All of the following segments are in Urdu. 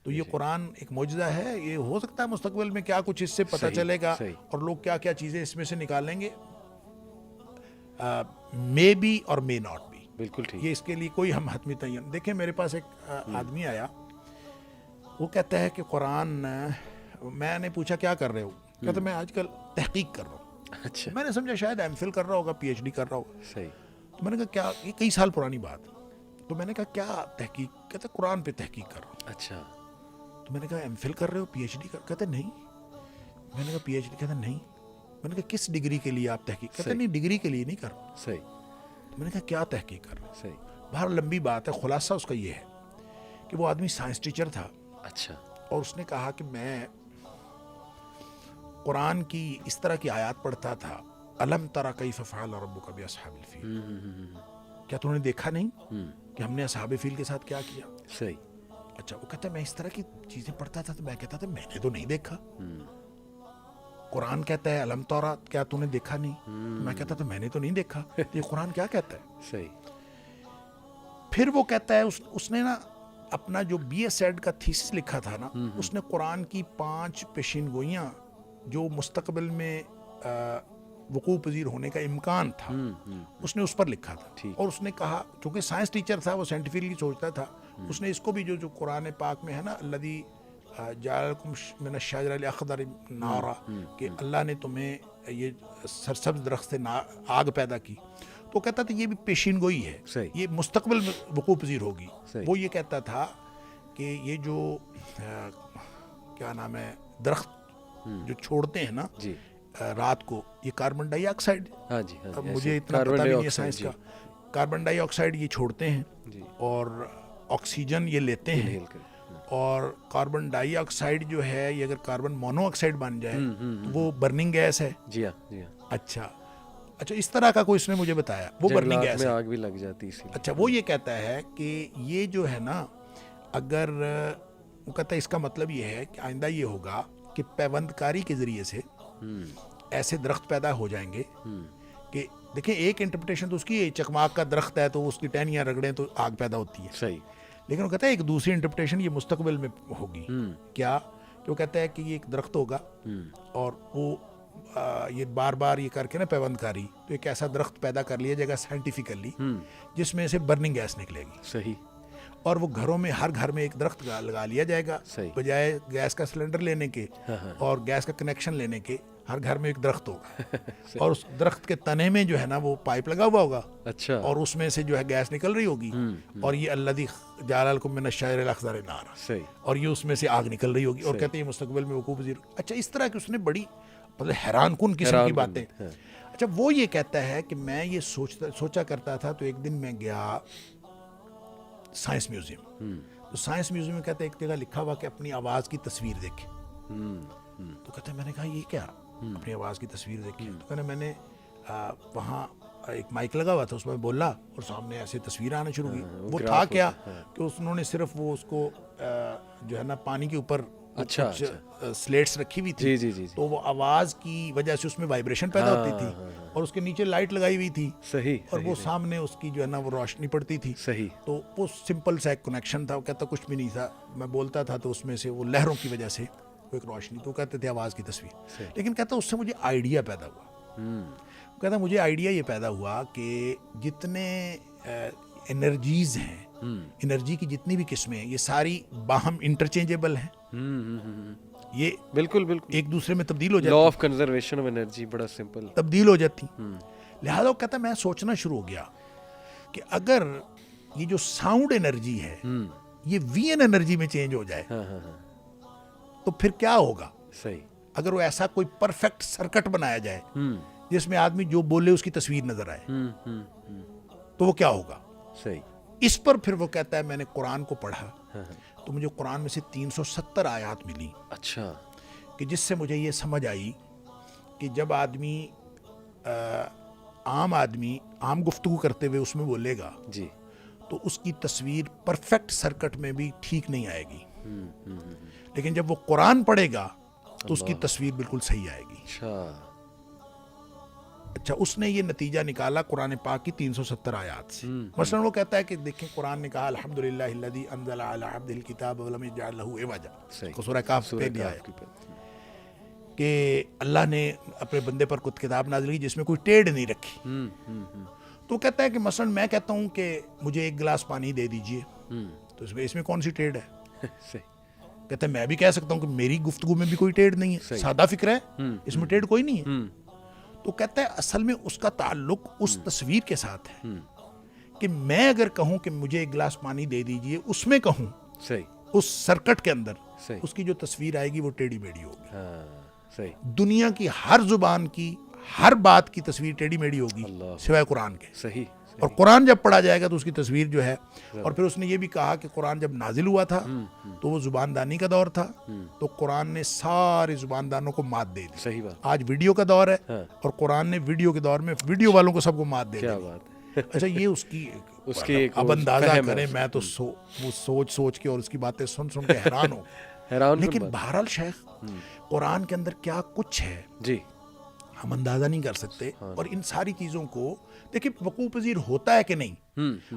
تو یہ قرآن ایک معجزہ ہے. یہ ہو سکتا ہے مستقبل میں کیا کچھ اس سے پتہ چلے گا اور لوگ کیا کیا چیزیں اس میں سے نکالیں گے. مے بی اور مے ناٹ بی. بالکل ٹھیک. یہ اس کے لیے کوئی ہم حتمی تعین. دیکھیں میرے پاس ایک آدمی آیا, وہ کہتا ہے کہ قرآن, میں نے پوچھا کیا کر رہے ہو؟ کہتا میں آج کل تحقیق کر رہا ہوں. اچھا. میں نے سمجھا شاید ایم فل کر رہا ہوگا, پی ایچ ڈی کر رہا ہوگا. صحیح. تو میں نے کہا کیا, یہ کئی سال پرانی بات. تو میں نے کہا کیا تحقیق؟ کہتا قرآن پہ تحقیق کر رہا ہوں. اچھا. تو میں نے کہا ایم فل کر رہے ہو, پی ایچ ڈی کر؟ کہتے نہیں. میں نے کہا پی ایچ ڈی؟ کہتا نہیں. میں نے کہا کس ڈگری کے لیے آپ تحقیق؟ کہتے نہیں ڈگری کے لیے نہیں کر رہا. صحیح. تو میں نے کہا کیا تحقیق کر رہا ہوں؟ صحیح. باہر لمبی بات ہے, خلاصہ اس کا یہ ہے کہ وہ آدمی سائنس ٹیچر تھا. اچھا. اور اس نے کہا کہ میں قرآن کی اس طرح کی آیات پڑھتا تھا, الم تری کیف فعل ربک باصحاب الفیل, کیا تم نے دیکھا نہیں کہ ہم نے اصحاب فیل کے ساتھ کیا کیا؟ صحیح. اچھا. وہ کہتا ہے میں اس طرح کی چیزیں پڑھتا تھا تو میں کہتا تھا میں نے تو نہیں دیکھا. قرآن کہتا ہے الم تری, کیا تم نے دیکھا نہیں؟ میں کہتا تھا میں نے تو نہیں دیکھا. یہ قرآن کیا کہتا ہے؟ صحیح. پھر وہ کہتا ہے اس نے نا اپنا جو بی ایس ایڈ کا تھیسس لکھا تھا نا, اس نے قرآن کی 5 پیشین گوئیاں جو مستقبل میں وقوع پذیر ہونے کا امکان تھا, اس نے اس پر لکھا تھا. اور اس نے کہا, چونکہ سائنس ٹیچر تھا, وہ سائنٹیفکلی سوچتا تھا, اس نے اس کو بھی جو قرآن پاک میں ہے نا الذی جعل لکم من الشجر الاخضر نارا, کہ اللہ نے تمہیں یہ سرسبز درخت سے آگ پیدا کی, تو کہتا تھا یہ بھی پیشین گوئی ہے, یہ مستقبل میں وقوع پذیر ہوگی. وہ یہ کہتا تھا کہ یہ جو کیا نام ہے درخت جو چھوڑتے ہیں نا رات کو, یہ کاربن ڈائی آکسائڈ, مجھے اتنا پتہ بھی نہیں ہے سائنس کا, کاربن ڈائی آکسائڈ یہ چھوڑتے ہیں اور آکسیجن یہ لیتے ہیں. اور کاربن ڈائی آکسائڈ جو ہے یہ اگر کاربن مونو آکسائڈ بن جائے تو وہ برننگ گیس ہے. جی ہاں, جی ہاں. اچھا, اس طرح کا کوئی اس نے مجھے بتایا, وہ برننگ گیس ہے. آگ بھی لگ جاتی ہے. اچھا, وہ یہ کہتا ہے کہ یہ جو ہے نا, اگر وہ کہتا ہے اس کا مطلب یہ ہے کہ آئندہ یہ ہوگا کہ پیوند کاری کے ذریعے سے ایسے درخت پیدا ہو جائیں گے کہ دیکھیں ایک انٹرپریٹیشن تو اس کی چکماک کا درخت ہے تو اس کی ٹہنیاں رگڑیں تو آگ پیدا ہوتی ہے. صحیح. لیکن وہ کہتا ہے ایک دوسری انٹرپریٹیشن یہ مستقبل میں ہوگی. کیا کہ وہ کہتا ہے کہ یہ ایک درخت ہوگا اور وہ یہ بار بار یہ کر کے نا پیوند کاری, تو ایک ایسا درخت پیدا کر لیا جائے گا سائنٹیفکلی جس میں سے برننگ گیس نکلے گی. صحیح. اور وہ گھروں میں ہر گھر میں ایک درخت لگا لیا جائے گا, بجائے گیس کا سلنڈر لینے کے اور گیس کا کنیکشن لینے کے, ہر گھر میں ایک درخت ہوگا. اور اس درخت کے تنے میں جو ہے نا وہ پائپ لگا ہوا ہوگا. اچھا. اور اس میں سے جو ہے گیس نکل رہی ہوگی, اور یہ الذی جعل لکم من الشجر الاخضر نارا, اور یہ اس میں سے آگ نکل رہی ہوگی, اور کہتے ہیں مستقبل میں وقوع پذیر. اچھا, اس طرح کی اس نے بڑی مطلب حیران کن قسم کی باتیں. اچھا, وہ یہ کہتا ہے کہ میں یہ سوچا کرتا تھا, تو ایک دن میں گیا سائنس میوزیم. تو سائنس میوزیم میں کہتے ہیں ایک جگہ لکھا ہوا کہ اپنی آواز کی تصویر دیکھیں. تو کہتے ہیں میں نے کہا یہ کیا, اپنی آواز کی تصویر دیکھیں؟ تو کہتے ہیں میں نے وہاں ایک مائک لگا ہوا تھا, اس میں بولا اور سامنے ایسے تصویر آنا شروع ہوئی. وہ تھا کیا کہ انہوں نے صرف وہ اس کو جو ہے نا پانی کے اوپر سلیٹس رکھی ہوئی تھی, تو وہ آواز کی وجہ سے اس میں وائبریشن پیدا ہوتی تھی, اور اس کے نیچے لائٹ لگائی ہوئی تھی. صحیح. اور وہ سامنے اس کی جو ہے نا وہ روشنی پڑتی تھی. صحیح. تو وہ سمپل سا ایک کنیکشن تھا. وہ کہتا کچھ بھی نہیں تھا, میں بولتا تھا تو اس میں سے وہ لہروں کی وجہ سے وہ ایک روشنی, تو کہتے تھے آواز کی تصویر. لیکن کہتا اس سے مجھے آئیڈیا پیدا ہوا. کہتا مجھے آئیڈیا یہ پیدا ہوا کہ جتنے انرجیز ہیں, انرجی کی جتنی بھی قسمیں ہیں, یہ ساری باہم انٹرچینجیبل ہیں. یہ بالکل ایک دوسرے میں تبدیل ہو جاتی, law of conservation of energy, بڑا سمپل تبدیل ہو جاتی. لہذا وہ کہتا میں سوچنا شروع ہو گیا کہ اگر یہ جو ساؤنڈ انرجی ہے یہ وی این انرجی میں چینج ہو جائے تو پھر کیا ہوگا. صحیح. اگر وہ ایسا کوئی پرفیکٹ سرکٹ بنایا جائے جس میں آدمی جو بولے اس کی تصویر نظر آئے تو وہ کیا ہوگا. صحیح. اس پر پھر وہ کہتا ہے میں نے قرآن کو پڑھا تو مجھے قرآن میں سے 370 آیات ملی. اچھا. کہ جس سے مجھے یہ سمجھ آئی کہ جب آدمی عام گفتگو کرتے ہوئے اس میں بولے گا جی, تو اس کی تصویر پرفیکٹ سرکٹ میں بھی ٹھیک نہیں آئے گی. لیکن جب وہ قرآن پڑھے گا تو اس کی تصویر بالکل صحیح آئے گی. اچھا. اچھا اس نے یہ نتیجہ نکالا قرآن پاک کی 370 آیات سے. مثلا وہ کہتا ہے کہ دیکھیں قرآن نے کہا الحمدللہ الذی انزل علی عبدہ الکتاب ولم یجعل لہ عوجا, سورہ کہف پہ بھی آیا کہ اللہ نے اپنے بندے پر کچھ کتاب نازل کی جس میں کوئی ٹیڑھ نہیں رکھی. تو کہتا ہے کہ مثلا میں کہتا ہوں کہ مجھے ایک گلاس پانی دے دیجئے, تو اس میں کون سی ٹیڑھ ہے؟ کہتا ہے میں بھی کہہ سکتا ہوں کہ میری گفتگو میں بھی کوئی ٹیڑھ نہیں ہے, سادہ فکر ہے, اس میں ٹیڑھ کوئی نہیں ہے. تو کہتا ہے اصل میں اس کا تعلق اس تصویر کے ساتھ ہے کہ میں اگر کہوں کہ مجھے ایک گلاس پانی دے دیجئے, اس میں کہوں اس سرکٹ کے اندر اس کی جو تصویر آئے گی وہ ٹیڑھی میڑھی ہوگی. دنیا کی ہر زبان کی ہر بات کی تصویر ٹیڑھی میڑھی ہوگی سوائے قرآن کے. اور قرآن جب پڑھا جائے گا تو اس کی تصویر جو ہے, اور پھر اس نے یہ بھی کہا کہ قرآن جب نازل ہوا تھا تو وہ زباندانی کا دور تھا, تو قرآن نے سارے زباندانوں کو مات دے دی. آج ویڈیو کا دور ہے اور قرآن نے ویڈیو کے دور میں ویڈیو والوں کو سب کو مات دے دی. اچھا یہ اس کی اب اندازہ کریں, میں تو وہ سوچ کے اور اس کی باتیں سن کے حیران ہوں. لیکن بہرحال شیخ قرآن کے اندر کیا کچھ ہے جی ہم اندازہ نہیں کر سکتے. اور ان ساری چیزوں کو دیکھیں وقوع پذیر ہوتا ہے کہ نہیں.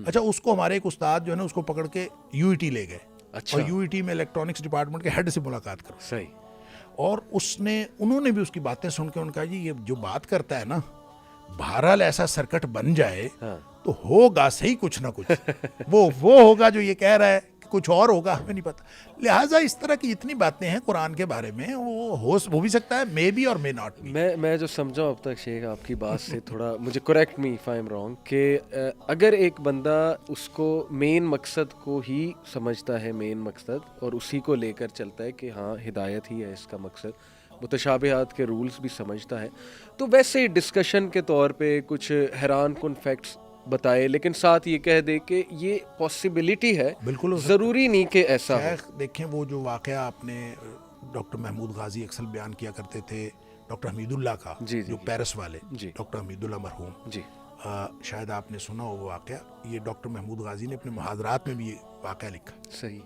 اچھا اس کو ہمارے ایک استاد جو ہے نا اس کو پکڑ کے یو ای ٹی لے گئے, اور یو ای ٹی میں الیکٹرانکس ڈپارٹمنٹ کے ہیڈ سے ملاقات کرو. اور انہوں نے بھی اس کی باتیں سن کے ان کا جی یہ جو بات کرتا ہے نا بہرحال ایسا سرکٹ بن جائے تو ہوگا صحیح کچھ نہ کچھ, وہ ہوگا جو یہ کہہ رہا ہے, کچھ اور ہوگا ہمیں نہیں پتا. لہٰذا اس طرح کی اتنی باتیں ہیں قرآن کے بارے میں, وہ ہو بھی سکتا ہے, مے بی اور مے ناٹ بی. میں جو سمجھا اب تک شیخ آپ کی بات سے تھوڑا مجھے correct me if I am wrong, کہ اگر ایک بندہ اس کو مین مقصد کو ہی سمجھتا ہے, مین مقصد, اور اسی کو لے کر چلتا ہے کہ ہاں ہدایت ہی ہے اس کا مقصد, متشابہات کے رولز بھی سمجھتا ہے, تو ویسے ڈسکشن کے طور پہ کچھ حیران کن فیکٹس بتائے, لیکن ساتھ یہ کہہ دے کہ یہ پاسبلٹی ہے, بالکل ضروری نہیں کہ ایسا ہو. دیکھیں وہ جو واقعہ آپ نے ڈاکٹر محمود غازی اکثر بیان کیا کرتے تھے ڈاکٹر حمید اللہ کا, جو پیرس والے ڈاکٹر حمید اللہ مرحوم, شاید آپ نے سنا ہو وہ واقعہ. یہ ڈاکٹر محمود غازی نے اپنے محاضرات میں بھی یہ واقعہ لکھا. صحیح.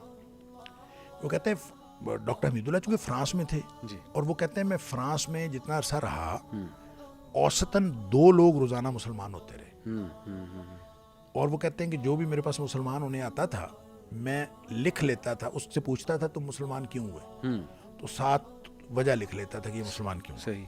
وہ کہتے ہیں ڈاکٹر حمید اللہ چونکہ فرانس میں تھے, اور وہ کہتے ہیں میں فرانس میں جتنا عرصہ رہا اوسطاً 2 لوگ روزانہ مسلمان ہوتے رہے. اور وہ کہتے ہیں کہ جو بھی میرے پاس مسلمان ہونے آتا تھا میں لکھ لیتا تھا, اس سے پوچھتا تھا تم مسلمان کیوں ہوئے, تو 7 وجہ لکھ لیتا تھا کہ یہ مسلمان کیوں. صحیح.